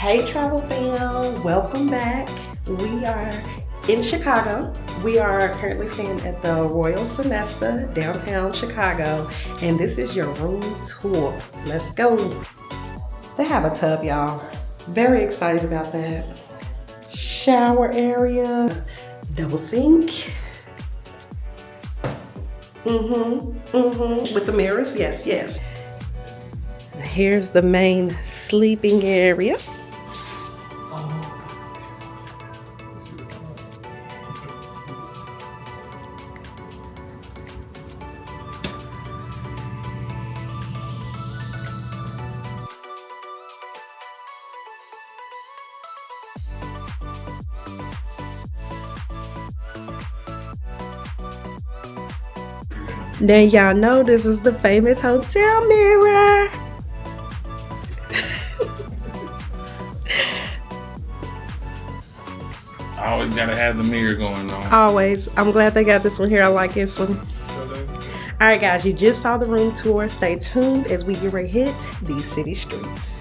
Hey travel fam, welcome back. We are in Chicago. We are currently staying at the Royal Sonesta, downtown Chicago, and this is your room tour. Let's go. They have a tub, y'all. Very excited about that. Shower area, double sink. With the mirrors, yes. Here's the main sleeping area. Now y'all know this is the famous hotel mirror. I always gotta have the mirror going on. Always. I'm glad they got this one here. I like this one. Alright guys, you just saw the room tour. Stay tuned as we get ready to hit these city streets.